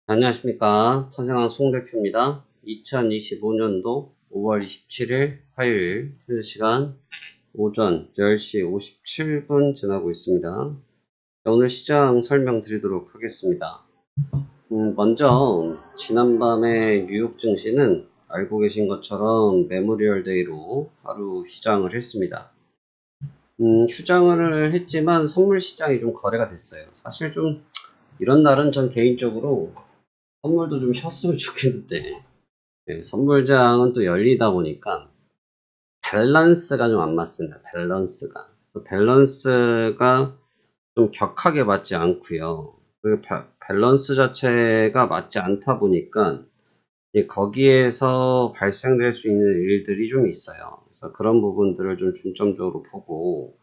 안녕하십니까. 파생왕 송 대표입니다. 2025년도 5월 27일 화요일 현재 시간 오전 10시 57분 지나고 있습니다. 오늘 시장 설명드리도록 하겠습니다. 먼저 지난밤에 뉴욕 증시는 알고 계신 것처럼 메모리얼 데이로 하루 휴장을 했습니다. 휴장을 했지만 선물 시장이 좀 거래가 됐어요. 사실 좀 이런 날은 전 개인적으로 선물도 좀 쉬었으면 좋겠는데 선물장은 또 열리다 보니까 밸런스가 좀 안 맞습니다. 밸런스가. 그래서 밸런스가 좀 격하게 맞지 않고요. 그리고 밸런스 자체가 맞지 않다 보니까 거기에서 발생될 수 있는 일들이 좀 있어요. 그래서 그런 부분들을 좀 중점적으로 보고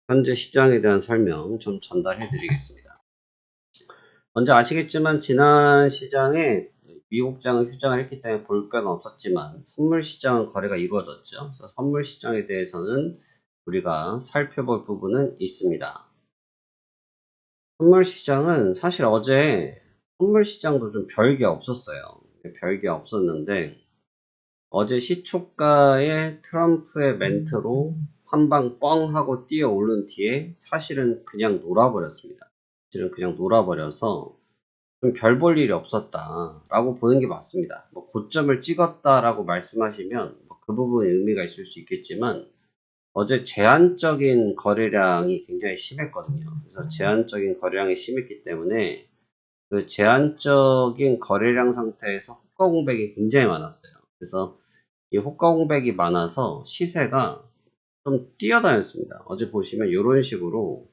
현재 시장에 대한 설명 좀 전달해 드리겠습니다. 먼저 아시겠지만 지난 시장에 미국장은 휴장을 했기 때문에 볼 건 없었지만 선물 시장은 거래가 이루어졌죠. 그래서 선물 시장에 대해서는 우리가 살펴볼 부분은 있습니다. 선물 시장은 사실 어제 선물 시장도 좀 별게 없었어요. 별게 없었는데 어제 시초가에 트럼프의 멘트로 한 방 뻥 하고 뛰어 오른 뒤에 사실은 그냥 놀아버렸습니다. 사실은 그냥 놀아버려서 좀 별 볼 일이 없었다라고 보는 게 맞습니다. 뭐 고점을 찍었다라고 말씀하시면 그 부분에 의미가 있을 수 있겠지만 어제 제한적인 거래량이 굉장히 심했거든요. 그래서 제한적인 거래량이 심했기 때문에 그 제한적인 거래량 상태에서 호가 공백이 굉장히 많았어요. 그래서 이 호가 공백이 많아서 시세가 좀 뛰어다녔습니다. 어제 보시면 이런 식으로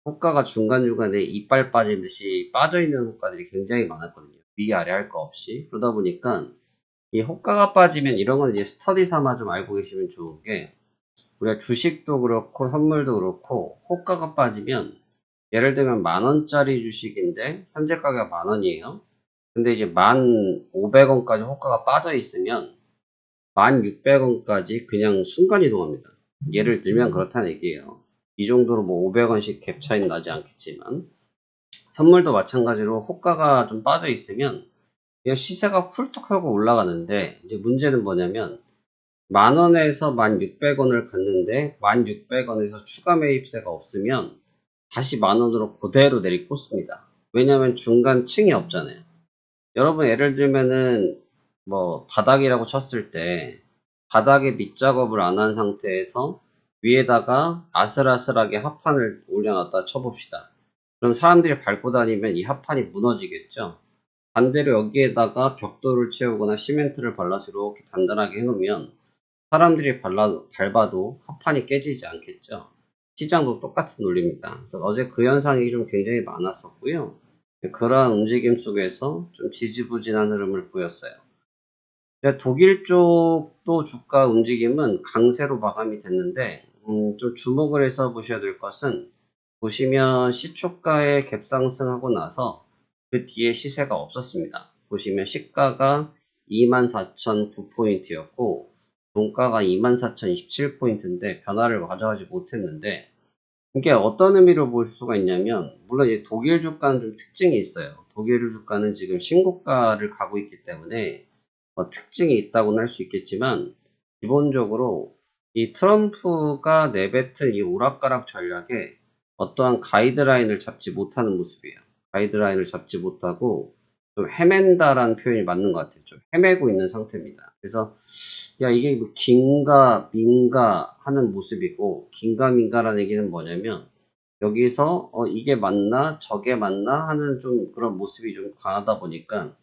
호가가 중간중간에 이빨 빠지듯이 빠져있는 호가들이 굉장히 많았거든요. 위아래 할 거 없이. 그러다 보니까 이 호가가 빠지면 이런 건 이제 스터디 삼아 좀 알고 계시면 좋은 게 우리가 주식도 그렇고 선물도 그렇고 호가가 빠지면 예를 들면 10,000원짜리 주식인데 현재 가격 10,000원이에요. 근데 이제 1,500원까지 호가가 빠져 있으면 1,600원까지 그냥 순간 이동합니다. 예를 들면 그렇다는 얘기예요. 이 정도로 뭐 500원씩 갭 차이는 나지 않겠지만 선물도 마찬가지로 호가가 좀 빠져 있으면 그냥 시세가 훌쩍 하고 올라가는데 이제 문제는 뭐냐면 10,000원에서 1,600원을 갔는데 1,600원에서 추가 매입세가 없으면 다시 10,000원으로 그대로 내리꽂습니다. 왜냐하면 중간 층이 없잖아요. 여러분 예를 들면은 뭐 바닥이라고 쳤을 때 바닥에 밑작업을 안 한 상태에서 위에다가 아슬아슬하게 합판을 올려놨다 쳐봅시다. 그럼 사람들이 밟고 다니면 이 합판이 무너지겠죠. 반대로 여기에다가 벽돌을 채우거나 시멘트를 발라서 이렇게 단단하게 해놓으면 사람들이 밟아도 합판이 깨지지 않겠죠. 시장도 똑같은 논리입니다. 그래서 어제 그 현상이 좀 굉장히 많았었고요. 그러한 움직임 속에서 좀 지지부진한 흐름을 보였어요. 독일 쪽도 주가 움직임은 강세로 마감이 됐는데 좀 주목을 해서 보셔야 될 것은 보시면 시초가에 갭상승하고 나서 그 뒤에 시세가 없었습니다. 보시면 시가가 24,009포인트였고 종가가 24,027포인트인데 변화를 가져가지 못했는데 이게 어떤 의미로 볼 수가 있냐면 물론 이제 독일 주가는 좀 특징이 있어요. 독일 주가는 지금 신고가를 가고 있기 때문에 특징이 있다고는 할 수 있겠지만 기본적으로 이 트럼프가 내뱉은 이 오락가락 전략에 어떠한 가이드라인을 잡지 못하는 모습이에요. 가이드라인을 잡지 못하고 좀 헤맨다라는 표현이 맞는 것 같아요. 좀 헤매고 있는 상태입니다. 그래서 야 이게 뭐 긴가 민가 하는 모습이고 긴가 민가라는 얘기는 뭐냐면 여기서 이게 맞나 저게 맞나 하는 좀 그런 모습이 좀 강하다 보니까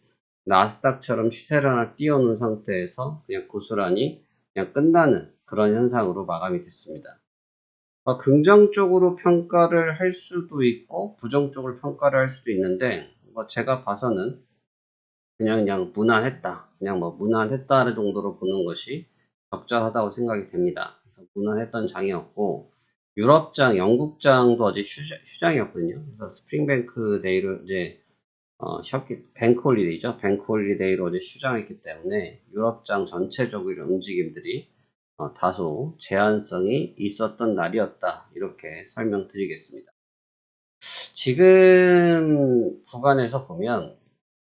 나스닥처럼 시세를 하나 띄워놓은 상태에서 그냥 고스란히 그냥 끝나는 그런 현상으로 마감이 됐습니다. 긍정적으로 평가를 할 수도 있고 부정적으로 평가를 할 수도 있는데 제가 봐서는 그냥 무난했다. 그냥 뭐 무난했다는 정도로 보는 것이 적절하다고 생각이 됩니다. 그래서 무난했던 장이었고 유럽장, 영국장도 어제 휴장이었거든요. 그래서 스프링뱅크 데이를 이제 뱅크 홀리데이죠. 뱅크 홀리데이로 어제 휴장했기 때문에 유럽장 전체적으로 움직임들이 다소 제한성이 있었던 날이었다. 이렇게 설명드리겠습니다. 지금 구간에서 보면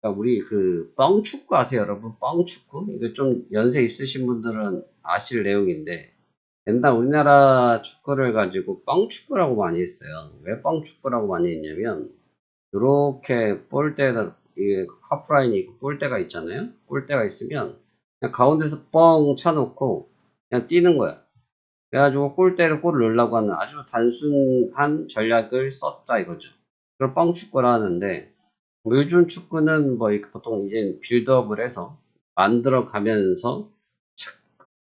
그러니까 우리 그 뻥축구 아세요, 여러분? 뻥축구? 이거 좀 연세 있으신 분들은 아실 내용인데 옛날 우리나라 축구를 가지고 뻥축구라고 많이 했어요. 왜 뻥축구라고 많이 했냐면 이렇게 볼대에다 이게 하프라인이 있고 골대가 있잖아요. 골대가 있으면 그냥 가운데서 뻥 차놓고 그냥 뛰는 거야. 그래가지고 골대를 골을 넣으려고 하는 아주 단순한 전략을 썼다 이거죠. 그걸 뻥축구라 하는데 뭐 요즘 축구는 뭐 이렇게 보통 이제 빌드업을 해서 만들어 가면서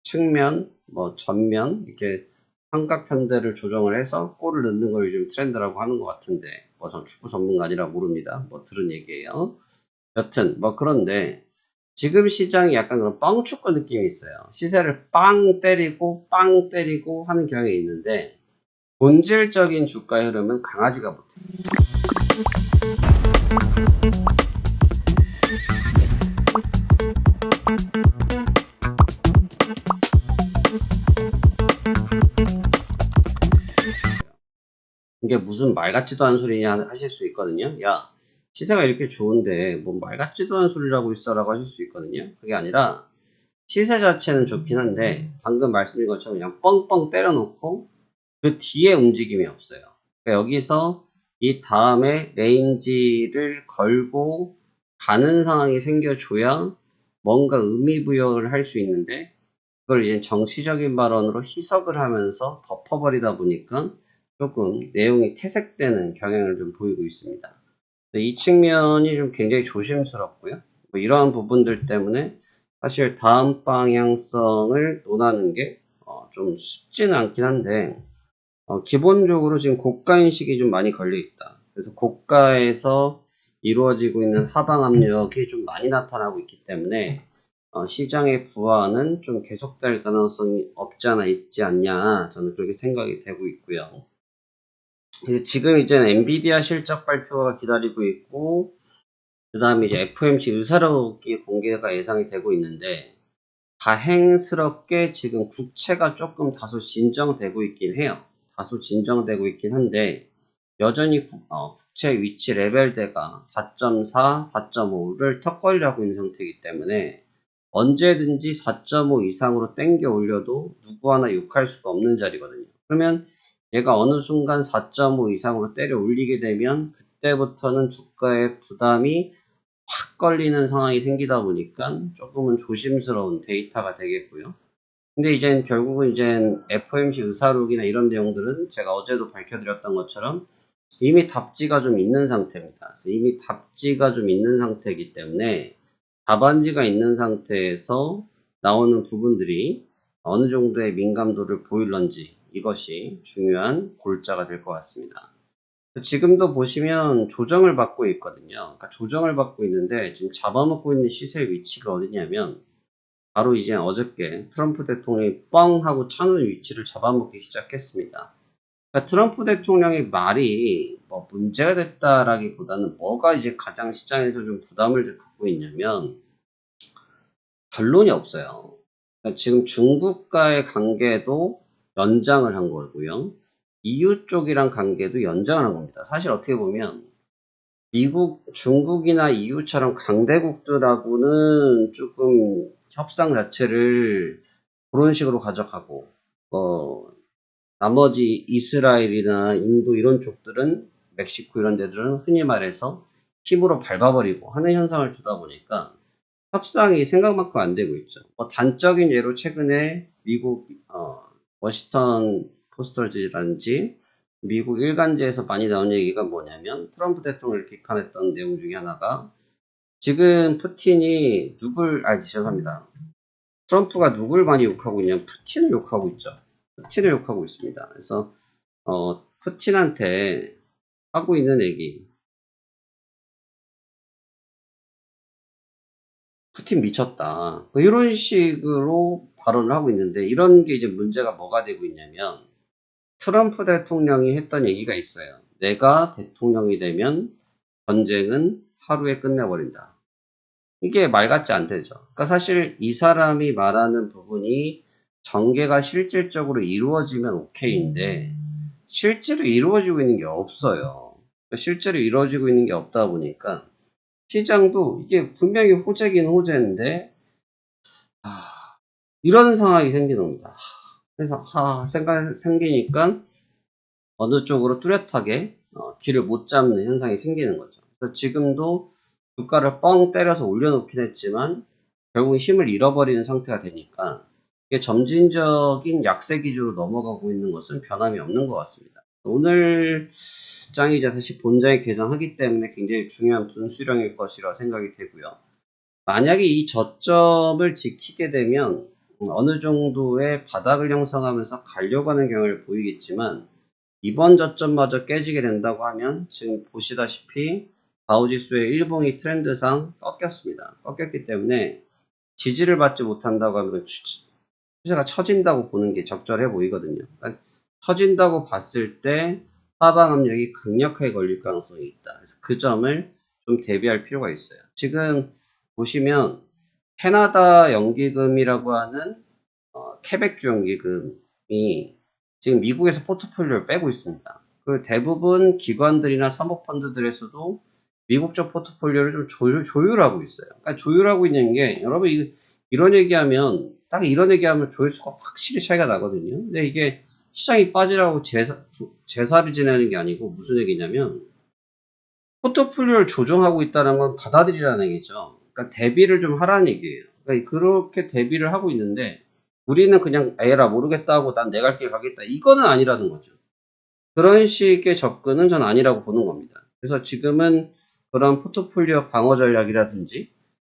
측면, 뭐 전면 이렇게 삼각편대를 조정을 해서 골을 넣는 걸 요즘 트렌드라고 하는 것 같은데 뭐 전 축구 전문가 아니라 모릅니다. 뭐 들은 얘기예요. 여튼 뭐 그런데 지금 시장이 약간 그런 뻥축구 느낌이 있어요. 시세를 빵 때리고 하는 경향이 있는데 본질적인 주가의 흐름은 강하지가 못해요. 이게 무슨 말 같지도 않은 소리냐 하실 수 있거든요. 야, 시세가 이렇게 좋은데 뭐 말 같지도 않은 소리라고 있어라고 하실 수 있거든요. 그게 아니라 시세 자체는 좋긴 한데 방금 말씀드린 것처럼 그냥 뻥뻥 때려놓고 그 뒤에 움직임이 없어요. 그러니까 여기서 이 다음에 레인지를 걸고 가는 상황이 생겨줘야 뭔가 의미 부여를 할 수 있는데 그걸 이제 정치적인 발언으로 희석을 하면서 덮어버리다 보니까 조금 내용이 퇴색되는 경향을 좀 보이고 있습니다. 이 측면이 좀 굉장히 조심스럽고요. 뭐 이러한 부분들 때문에 사실 다음 방향성을 논하는 게 좀 쉽지는 않긴 한데 기본적으로 지금 고가 인식이 좀 많이 걸려 있다. 그래서 고가에서 이루어지고 있는 하방 압력이 좀 많이 나타나고 있기 때문에 시장의 부하는 좀 계속될 가능성이 없지 않아 있지 않냐 저는 그렇게 생각이 되고 있고요. 지금 이제 엔비디아 실적 발표가 기다리고 있고 그 다음에 이제 FOMC 의사록이 공개가 예상이 되고 있는데 다행스럽게 지금 국채가 조금 다소 진정되고 있긴 해요. 다소 진정되고 있긴 한데 여전히 국채 위치 레벨대가 4.4, 4.5를 턱걸이하고 있는 상태이기 때문에 언제든지 4.5 이상으로 땡겨 올려도 누구 하나 욕할 수가 없는 자리거든요. 그러면 얘가 어느 순간 4.5 이상으로 때려 올리게 되면 그때부터는 주가의 부담이 확 걸리는 상황이 생기다 보니까 조금은 조심스러운 데이터가 되겠고요. 근데 이제 결국은 이제 FOMC 의사록이나 이런 내용들은 제가 어제도 밝혀드렸던 것처럼 이미 답지가 좀 있는 상태입니다. 그래서 이미 답지가 좀 있는 상태이기 때문에 답안지가 있는 상태에서 나오는 부분들이 어느 정도의 민감도를 보일런지 이것이 중요한 골자가 될 것 같습니다. 지금도 보시면 조정을 받고 있거든요. 그러니까 조정을 받고 있는데 지금 잡아먹고 있는 시세 위치가 어디냐면 바로 이제 어저께 트럼프 대통령이 뻥 하고 차는 위치를 잡아먹기 시작했습니다. 그러니까 트럼프 대통령의 말이 뭐 문제가 됐다라기보다는 뭐가 이제 가장 시장에서 좀 부담을 갖고 있냐면 결론이 없어요. 그러니까 지금 중국과의 관계도 연장을 한 거고요. EU 쪽이랑 관계도 연장을 한 겁니다. 사실 어떻게 보면 미국, 중국이나 EU처럼 강대국들하고는 조금 협상 자체를 그런 식으로 가져가고 나머지 이스라엘이나 인도 이런 쪽들은 멕시코 이런 데들은 흔히 말해서 힘으로 밟아버리고 하는 현상을 주다 보니까 협상이 생각만큼 안 되고 있죠. 단적인 예로 최근에 미국 워싱턴 포스터지라든지 미국 일간지에서 많이 나온 얘기가 뭐냐면 트럼프 대통령을 비판했던 내용 중에 하나가 지금 푸틴이 죄송합니다. 트럼프가 누굴 많이 욕하고 있냐면 푸틴을 욕하고 있죠. 푸틴을 욕하고 있습니다. 그래서 푸틴한테 하고 있는 얘기 푸틴 미쳤다. 뭐 이런 식으로 발언을 하고 있는데 이런 게 이제 문제가 뭐가 되고 있냐면 트럼프 대통령이 했던 얘기가 있어요. 내가 대통령이 되면 전쟁은 하루에 끝내버린다. 이게 말 같지 않대죠. 그러니까 사실 이 사람이 말하는 부분이 전개가 실질적으로 이루어지면 오케이인데 실제로 이루어지고 있는 게 없어요. 실제로 이루어지고 있는 게 없다 보니까 시장도 이게 분명히 호재긴 호재인데 이런 상황이 생기는 겁니다. 그래서 생기니까 어느 쪽으로 뚜렷하게 길을 못 잡는 현상이 생기는 거죠. 그래서 지금도 주가를 뻥 때려서 올려놓긴 했지만 결국 힘을 잃어버리는 상태가 되니까 이게 점진적인 약세 기조로 넘어가고 있는 것은 변함이 없는 것 같습니다. 오늘 장이 이제 다시 본장에 개선하기 때문에 굉장히 중요한 분수령일 것이라 생각이 되고요. 만약에 이 저점을 지키게 되면 어느 정도의 바닥을 형성하면서 가려고 하는 경향을 보이겠지만 이번 저점마저 깨지게 된다고 하면 지금 보시다시피 다우지수의 일봉이 트렌드상 꺾였습니다. 꺾였기 때문에 지지를 받지 못한다고 하면 추세가 처진다고 보는 게 적절해 보이거든요. 그러니까 처진다고 봤을 때 하방 압력이 강력하게 걸릴 가능성이 있다. 그래서 그 점을 좀 대비할 필요가 있어요. 지금 보시면 캐나다 연기금이라고 하는 캐벡주 연기금이 지금 미국에서 포트폴리오를 빼고 있습니다. 그 대부분 기관들이나 사모펀드들에서도 미국적 포트폴리오를 좀 조율하고 있어요. 그러니까 조율하고 있는 게 여러분 이런 얘기하면 딱 이런 얘기하면 조회수가 확실히 차이가 나거든요. 근데 이게 시장이 빠지라고 제사를 지내는 게 아니고 무슨 얘기냐면 포트폴리오를 조정하고 있다는 건 받아들이라는 얘기죠. 그러니까 대비를 좀 하라는 얘기예요. 그러니까 그렇게 대비를 하고 있는데 우리는 그냥 에라 모르겠다 하고 난 내 갈 길 가겠다. 이거는 아니라는 거죠. 그런 식의 접근은 전 아니라고 보는 겁니다. 그래서 지금은 그런 포트폴리오 방어 전략이라든지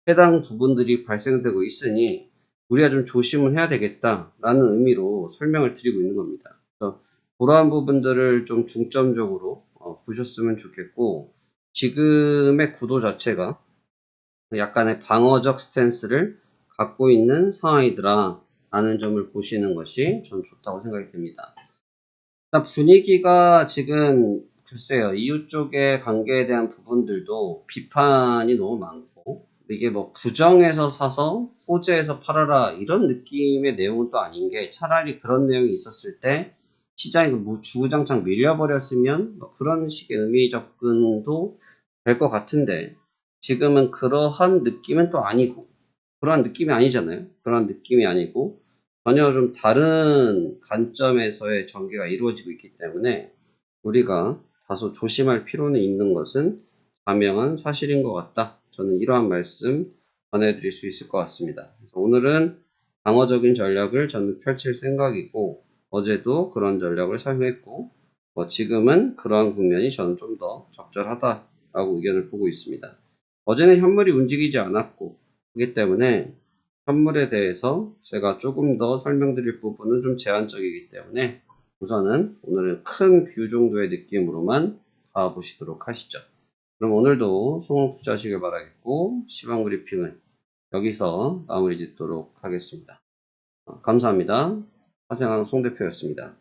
해당 부분들이 발생되고 있으니 우리가 좀 조심을 해야 되겠다라는 의미로 설명을 드리고 있는 겁니다. 그래서 그러한 부분들을 좀 중점적으로 보셨으면 좋겠고 지금의 구도 자체가 약간의 방어적 스탠스를 갖고 있는 상황이더라 라는 점을 보시는 것이 전 좋다고 생각이 듭니다. 일단 분위기가 지금 글쎄요 이유 쪽의 관계에 대한 부분들도 비판이 너무 많고 이게 뭐 부정해서 사서 호재해서 팔아라 이런 느낌의 내용은 또 아닌 게 차라리 그런 내용이 있었을 때 시장이 주구장창 밀려버렸으면 뭐 그런 식의 의미 접근도 될 것 같은데 지금은 그러한 느낌은 또 아니고 그러한 느낌이 아니잖아요. 그런 느낌이 아니고 전혀 좀 다른 관점에서의 전개가 이루어지고 있기 때문에 우리가 다소 조심할 필요는 있는 것은 자명한 사실인 것 같다. 저는 이러한 말씀 전해드릴 수 있을 것 같습니다. 그래서 오늘은 방어적인 전략을 저는 펼칠 생각이고 어제도 그런 전략을 사용했고 지금은 그러한 국면이 저는 좀 더 적절하다라고 의견을 보고 있습니다. 어제는 현물이 움직이지 않았고 그렇기 때문에 현물에 대해서 제가 조금 더 설명드릴 부분은 좀 제한적이기 때문에 우선은 오늘은 큰 뷰 정도의 느낌으로만 가보시도록 하시죠. 그럼 오늘도 성공 투자하시길 바라겠고 시황 브리핑은 여기서 마무리 짓도록 하겠습니다. 감사합니다. 화생왕 송 대표였습니다.